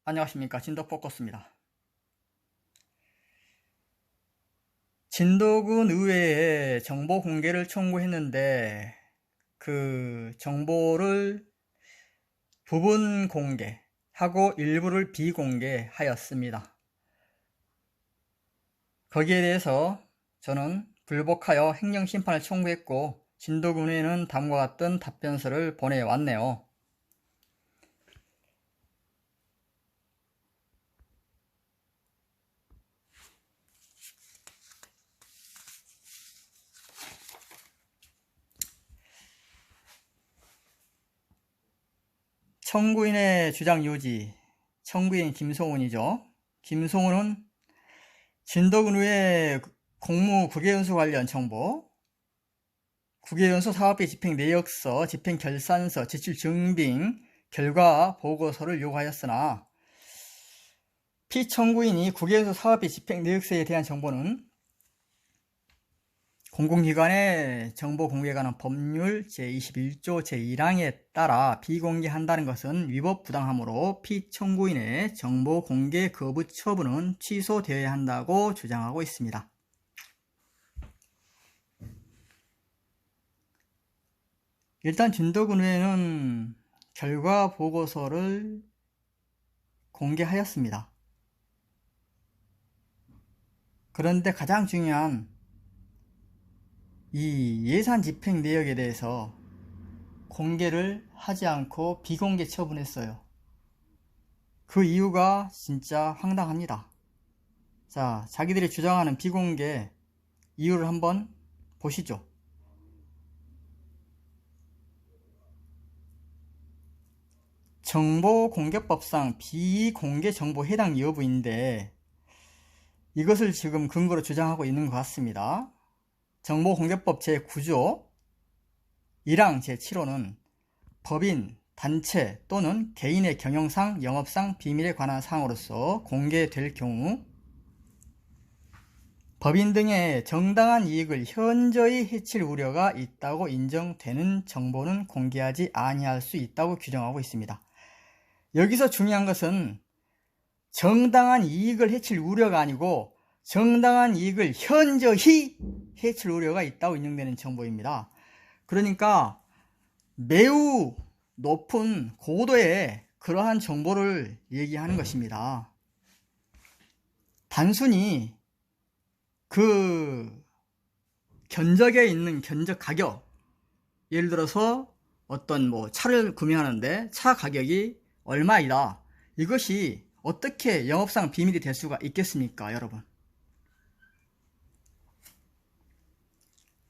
안녕하십니까, 진도포커스입니다. 진도군 의회에 정보 공개를 청구했는데 그 정보를 부분 공개하고 일부를 비공개하였습니다. 거기에 대해서 저는 불복하여 행정심판을 청구했고 진도군 의회는 다음과 같은 답변서를 보내왔네요. 청구인의 주장 유지, 청구인 김송훈이죠. 김송훈은 진도군 의회 공무 국외연수 관련 정보, 국외연수 사업비 집행 내역서, 집행 결산서, 지출 증빙, 결과 보고서를 요구하였으나 피청구인이 국외연수 사업비 집행 내역서에 대한 정보는 공공기관의 정보 공개에 관한 법률 제21조 제1항에 따라 비공개한다는 것은 위법 부당하므로 피청구인의 정보 공개 거부 처분은 취소되어야 한다고 주장하고 있습니다. 일단 진도군 의회는 결과 보고서를 공개하였습니다. 그런데 가장 중요한 이 예산 집행 내역에 대해서 공개를 하지 않고 비공개 처분했어요. 그 이유가 진짜 황당합니다. 자, 자기들이 주장하는 비공개 이유를 한번 보시죠. 정보공개법상 비공개 정보 해당 여부인데 이것을 지금 근거로 주장하고 있는 것 같습니다. 정보공개법 제9조 1항 제7호는 법인, 단체 또는 개인의 경영상, 영업상 비밀에 관한 사항으로서 공개될 경우 법인 등의 정당한 이익을 현저히 해칠 우려가 있다고 인정되는 정보는 공개하지 아니할 수 있다고 규정하고 있습니다. 여기서 중요한 것은 정당한 이익을 해칠 우려가 아니고 정당한 이익을 현저히 해칠 우려가 있다고 인정되는 정보입니다. 그러니까 매우 높은 고도의 그러한 정보를 얘기하는 것입니다. 단순히 그 견적에 있는 견적 가격, 예를 들어서 어떤 차를 구매하는데 차 가격이 얼마이다, 이것이 어떻게 영업상 비밀이 될 수가 있겠습니까, 여러분?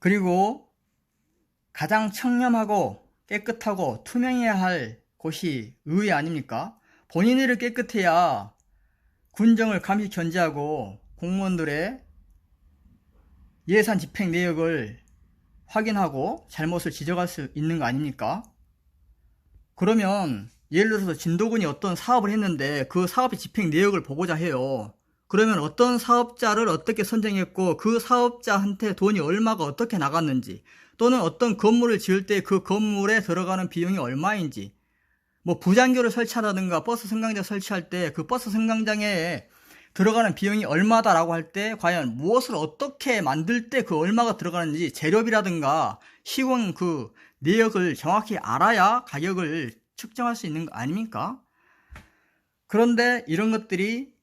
그리고 가장 청렴하고 깨끗하고 투명해야 할 곳이 의회 아닙니까? 본인들이 깨끗해야 군정을 감시 견제하고 공무원들의 예산 집행 내역을 확인하고 잘못을 지적할 수 있는 거 아닙니까? 그러면 예를 들어서 진도군이 어떤 사업을 했는데 그 사업의 집행 내역을 보고자 해요. 그러면 어떤 사업자를 어떻게 선정했고 그 사업자한테 돈이 얼마가 어떻게 나갔는지, 또는 어떤 건물을 지을 때 그 건물에 들어가는 비용이 얼마인지, 부장교를 설치하다든가 버스 승강장 설치할 때 그 버스 승강장에 들어가는 비용이 얼마다라고 할 때 과연 무엇을 어떻게 만들 때 그 얼마가 들어가는지 재료비라든가 시공 그 내역을 정확히 알아야 가격을 측정할 수 있는 거 아닙니까? 그런데 이런 것들이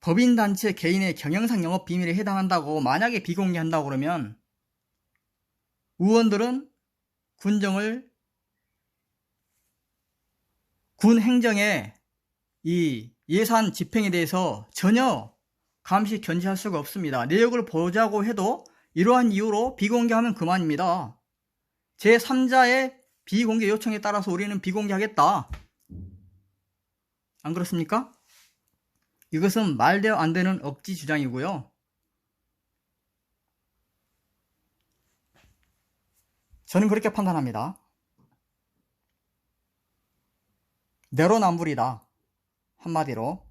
법인단체 개인의 경영상 영업 비밀에 해당한다고 만약에 비공개한다고 그러면 의원들은 군정을 군 행정의 이 예산 집행에 대해서 전혀 감시 견제할 수가 없습니다. 내역을 보자고 해도 이러한 이유로 비공개하면 그만입니다. 제3자의 비공개 요청에 따라서 우리는 비공개하겠다, 안 그렇습니까? 이것은 말되어 안 되는 억지 주장이고요. 저는 그렇게 판단합니다. 내로남불이다, 한마디로.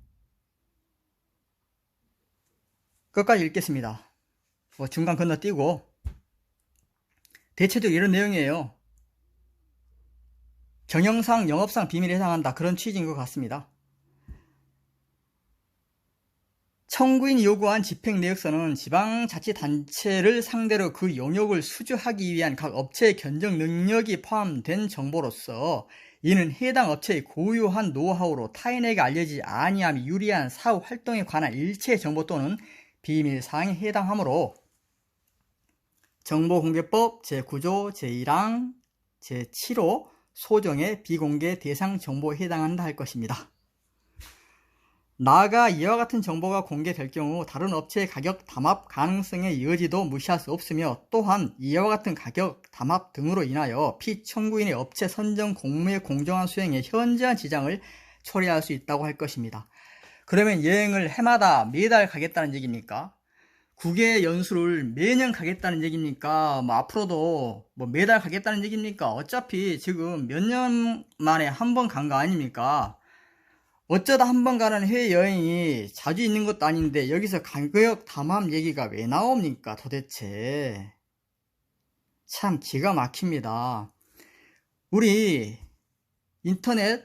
끝까지 읽겠습니다. 중간 건너뛰고. 대체적으로 이런 내용이에요. 경영상, 영업상 비밀에 해당한다, 그런 취지인 것 같습니다. 청구인이 요구한 집행내역서는 지방자치단체를 상대로 그 용역을 수주하기 위한 각 업체의 견적 능력이 포함된 정보로서 이는 해당 업체의 고유한 노하우로 타인에게 알려지지 아니함이 유리한 사후 활동에 관한 일체의 정보 또는 비밀사항에 해당하므로 정보공개법 제9조 제1항 제7호 소정의 비공개 대상 정보에 해당한다 할 것입니다. 나아가 이와 같은 정보가 공개될 경우 다른 업체의 가격 담합 가능성의 여지도 무시할 수 없으며 또한 이와 같은 가격 담합 등으로 인하여 피청구인의 업체 선정 공무의 공정한 수행에 현저한 지장을 초래할 수 있다고 할 것입니다. 그러면 여행을 해마다 매달 가겠다는 얘기입니까? 국외 연수를 매년 가겠다는 얘기입니까? 앞으로도 매달 가겠다는 얘기입니까? 어차피 지금 몇 년 만에 한 번 간 거 아닙니까? 어쩌다 한 번 가는 해외여행이 자주 있는 것도 아닌데 여기서 가격 담합 얘기가 왜 나옵니까 도대체? 참 기가 막힙니다. 우리 인터넷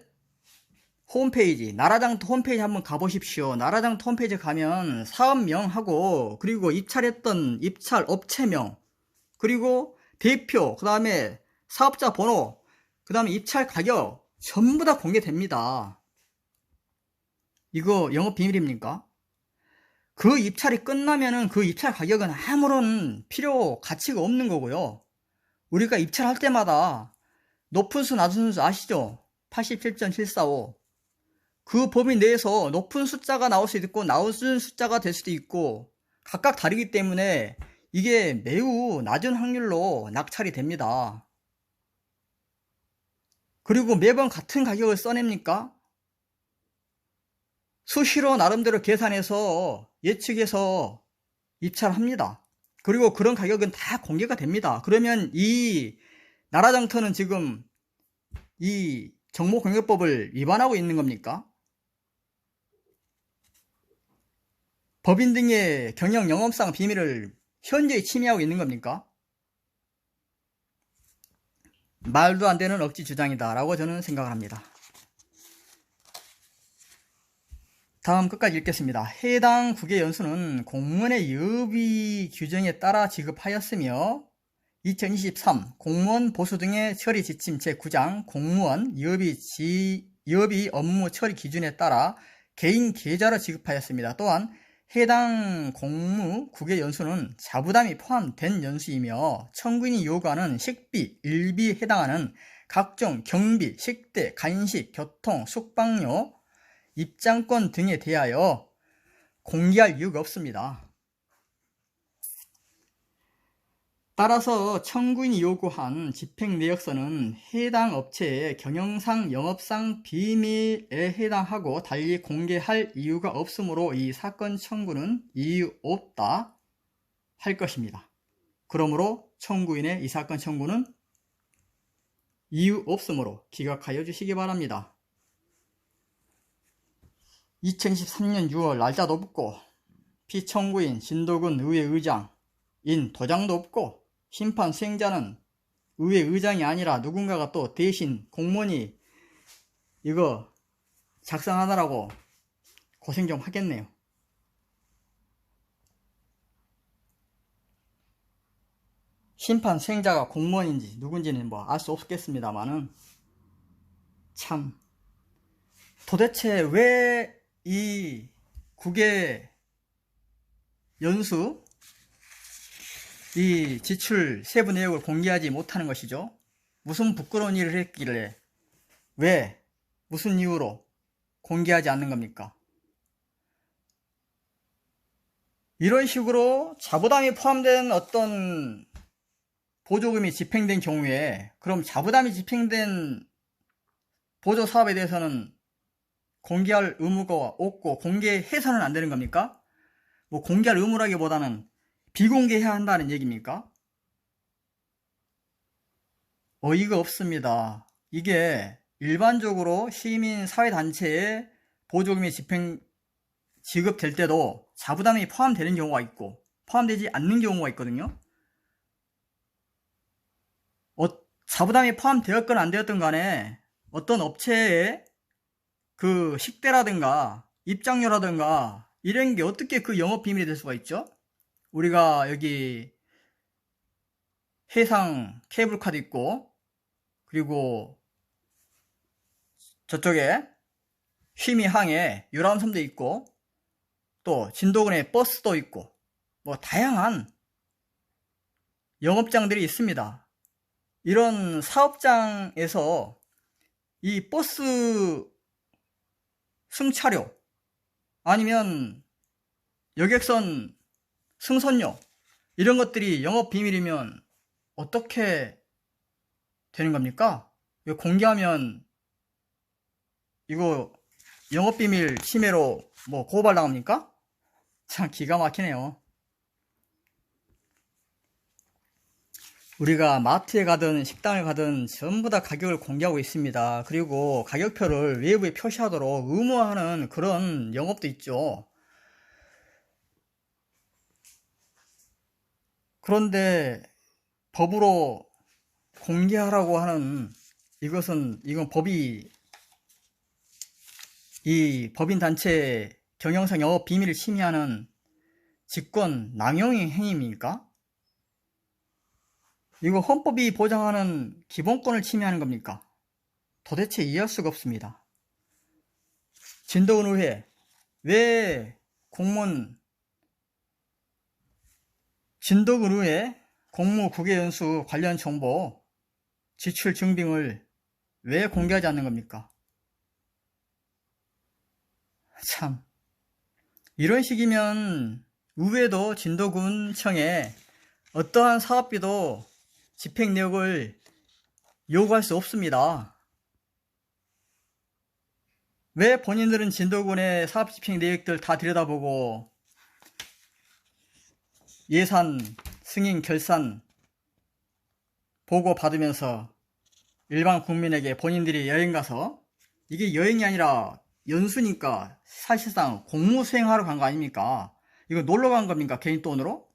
홈페이지, 나라장터 홈페이지 한번 가보십시오. 나라장터 홈페이지 가면 사업명하고 그리고 입찰했던 입찰 업체명 그리고 대표, 그 다음에 사업자 번호, 그 다음에 입찰 가격 전부 다 공개됩니다. 이거 영업비밀입니까? 그 입찰이 끝나면은 그 입찰 가격은 아무런 필요 가치가 없는 거고요. 우리가 입찰할 때마다 높은 수 낮은 수 아시죠? 87.745. 그 범위 내에서 높은 숫자가 나올 수도 있고 낮은 숫자가 될 수도 있고 각각 다르기 때문에 이게 매우 낮은 확률로 낙찰이 됩니다. 그리고 매번 같은 가격을 써냅니까? 수시로 나름대로 계산해서 예측해서 입찰합니다. 그리고 그런 가격은 다 공개가 됩니다. 그러면 이 나라장터는 지금 이 정보공개법을 위반하고 있는 겁니까? 법인 등의 경영 영업상 비밀을 현저히 침해하고 있는 겁니까? 말도 안 되는 억지 주장이다 라고 저는 생각을 합니다. 다음 끝까지 읽겠습니다. 해당 국외 연수는 공무원의 여비 규정에 따라 지급하였으며 2023 공무원 보수 등의 처리 지침 제9장 공무원 여비 업무 처리 기준에 따라 개인 계좌로 지급하였습니다. 또한 해당 공무 국외 연수는 자부담이 포함된 연수이며 청구인이 요구하는 식비, 일비에 해당하는 각종 경비, 식대, 간식, 교통, 숙박료, 입장권 등에 대하여 공개할 이유가 없습니다. 따라서 청구인이 요구한 집행내역서는 해당 업체의 경영상, 영업상 비밀에 해당하고 달리 공개할 이유가 없으므로 이 사건 청구는 이유 없다 할 것입니다. 그러므로 청구인의 이 사건 청구는 이유 없으므로 기각하여 주시기 바랍니다. 2023년 6월 날짜도 없고 피청구인 진도군 의회의장인 도장도 없고 심판 수행자는 의회의장이 아니라 누군가가 또 대신 공무원이 이거 작성하느라고 고생 좀 하겠네요. 심판 수행자가 공무원인지 누군지는 알 수 없겠습니다만은 참 도대체 왜 이 국외 연수 이 지출 세부 내역을 공개하지 못하는 것이죠? 무슨 부끄러운 일을 했길래 왜 무슨 이유로 공개하지 않는 겁니까? 이런 식으로 자부담이 포함된 어떤 보조금이 집행된 경우에 그럼 자부담이 집행된 보조사업에 대해서는 공개할 의무가 없고 공개해서는 안 되는 겁니까? 공개할 의무라기보다는 비공개해야 한다는 얘기입니까? 어이가 없습니다. 이게 일반적으로 시민 사회단체에 보조금이 지급될 때도 자부담이 포함되는 경우가 있고 포함되지 않는 경우가 있거든요. 자부담이 포함되었건 안 되었든 간에 어떤 업체에 그 식대라든가 입장료라든가 이런 게 어떻게 그 영업 비밀이 될 수가 있죠? 우리가 여기 해상 케이블카도 있고, 그리고 저쪽에 휘미항에 유람선도 있고, 또 진도군에 버스도 있고, 뭐 다양한 영업장들이 있습니다. 이런 사업장에서 이 버스 승차료 아니면 여객선 승선료 이런 것들이 영업 비밀이면 어떻게 되는 겁니까? 이거 공개하면 이거 영업 비밀 침해로 뭐 고발 나옵니까? 참 기가 막히네요. 우리가 마트에 가든 식당에 가든 전부 다 가격을 공개하고 있습니다. 그리고 가격표를 외부에 표시하도록 의무화하는 그런 영업도 있죠. 그런데 법으로 공개하라고 하는 이건 법이 이 법인단체 경영상 영업 비밀을 침해하는 직권 남용의 행위입니까? 이거 헌법이 보장하는 기본권을 침해하는 겁니까? 도대체 이해할 수가 없습니다. 진도군 의회, 왜 진도군 의회 공무 국외연수 관련 정보 지출 증빙을 왜 공개하지 않는 겁니까? 참, 이런 식이면 의회도 진도군청에 어떠한 사업비도 집행 내역을 요구할 수 없습니다. 왜 본인들은 진도군의 사업 집행 내역들 다 들여다보고 예산, 승인, 결산 보고 받으면서 일반 국민에게 본인들이 여행 가서, 이게 여행이 아니라 연수니까 사실상 공무 수행하러 간 거 아닙니까? 이거 놀러 간 겁니까? 개인 돈으로?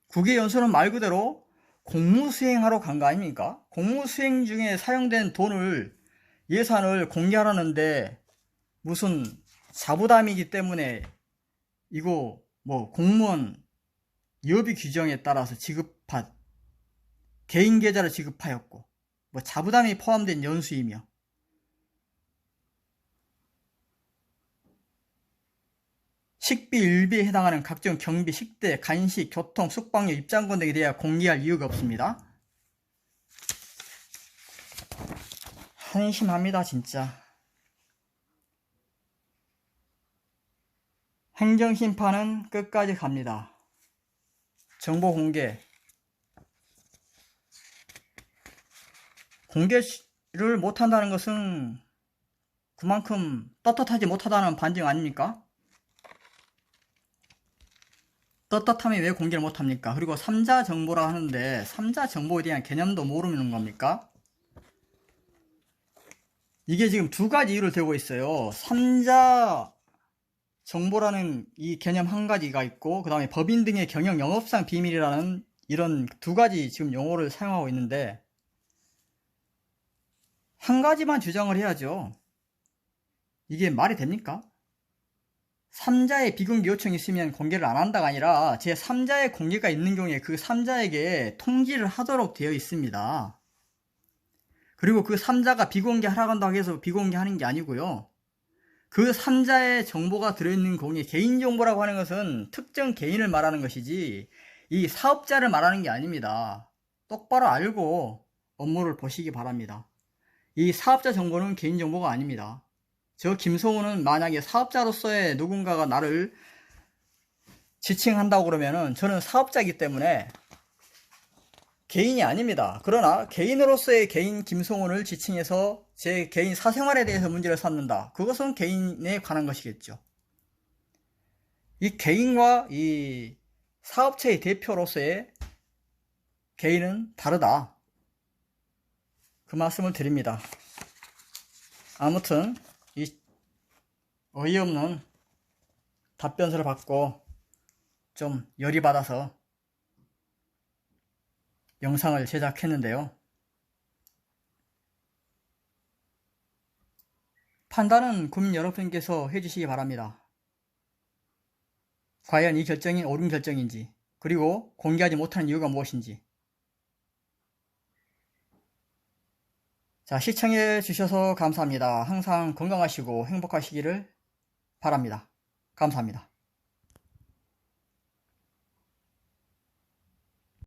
국외 연수는 말 그대로 공무 수행하러 간 거 아닙니까? 공무 수행 중에 사용된 돈을, 예산을 공개하라는데 무슨 자부담이기 때문에 이거 뭐 공무원 여비 규정에 따라서 개인 계좌로 지급하였고, 뭐 자부담이 포함된 연수이며, 식비, 일비에 해당하는 각종 경비, 식대, 간식, 교통, 숙박료, 입장권 등에 대해 공개할 이유가 없습니다. 한심합니다, 진짜. 행정심판은 끝까지 갑니다. 정보 공개를 못한다는 것은 그만큼 떳떳하지 못하다는 반증 아닙니까? 떳떳함이 왜 공개를 못합니까? 그리고 3자 정보라 하는데 3자 정보에 대한 개념도 모르는 겁니까? 이게 지금 두 가지 이유를 대고 있어요. 3자 정보라는 이 개념 한 가지가 있고, 그 다음에 법인 등의 경영 영업상 비밀이라는 이런 두 가지 지금 용어를 사용하고 있는데, 한 가지만 주장을 해야죠. 이게 말이 됩니까? 3자의 비공개 요청이 있으면 공개를 안 한다가 아니라 제3자의 공개가 있는 경우에 그 3자에게 통지를 하도록 되어 있습니다. 그리고 그 3자가 비공개 하라고 한다고 해서 비공개하는 게 아니고요. 그 3자의 정보가 들어있는 공개, 개인정보라고 하는 것은 특정 개인을 말하는 것이지 이 사업자를 말하는 게 아닙니다. 똑바로 알고 업무를 보시기 바랍니다. 이 사업자 정보는 개인정보가 아닙니다. 저 김성우는 만약에 사업자로서의 누군가가 나를 지칭한다고 그러면은 저는 사업자이기 때문에 개인이 아닙니다. 그러나 개인으로서의 개인 김성훈을 지칭해서 제 개인 사생활에 대해서 문제를 삼는다. 그것은 개인에 관한 것이겠죠. 이 개인과 이 사업체의 대표로서의 개인은 다르다. 그 말씀을 드립니다. 아무튼 이 어이없는 답변서를 받고 좀 열이 받아서 영상을 제작했는데요. 판단은 국민 여러분께서 해주시기 바랍니다. 과연 이 결정이 옳은 결정인지, 그리고 공개하지 못하는 이유가 무엇인지. 자, 시청해 주셔서 감사합니다. 항상 건강하시고 행복하시기를 바랍니다. 감사합니다.